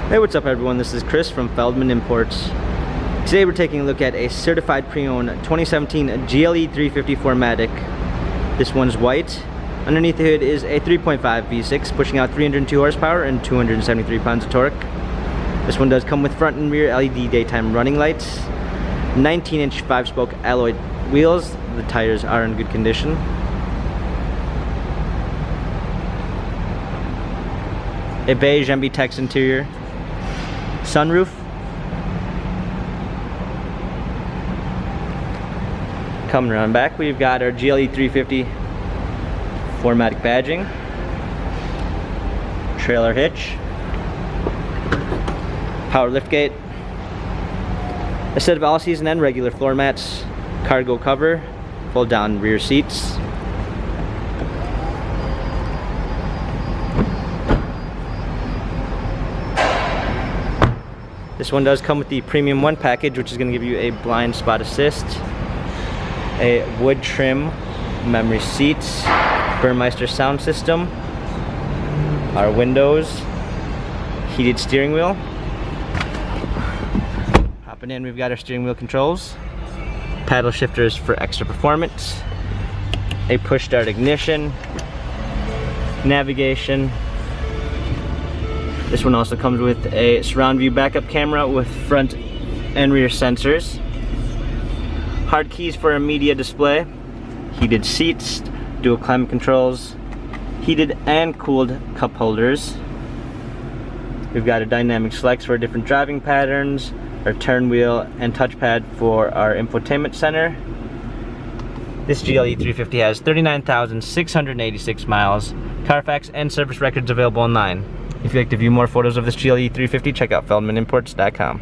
Hey, what's up everyone? This is Chris from Feldmann Imports. Today we're taking a look at a certified pre-owned 2017 GLE 350 4MATIC. This one's white. Underneath the hood is a 3.5 V6 pushing out 302 horsepower and 273 pounds of torque. This one does come with front and rear LED daytime running lights, 19-inch 5-spoke alloy wheels. The tires are in good condition. A beige MB-Tex interior. Sunroof. Coming around back, we've got our GLE 350 4MATIC badging, trailer hitch, power liftgate, a set of all-season and regular floor mats, cargo cover, fold down rear seats. This one does come with the Premium 1 package, which is going to give you a blind spot assist, a wood trim, memory seats, Burmeister sound system, our windows, heated steering wheel. Hopping in, we've got our steering wheel controls, paddle shifters for extra performance, a push start ignition, navigation. This one also comes with a surround view backup camera with front and rear sensors, hard keys for a media display, heated seats, dual climate controls, heated and cooled cup holders. We've got a dynamic selects for different driving patterns, our turn wheel and touchpad for our infotainment center. This GLE 350 has 39,686 miles, Carfax and service records available online. If you'd like to view more photos of this GLE 350, check out feldmanimports.com.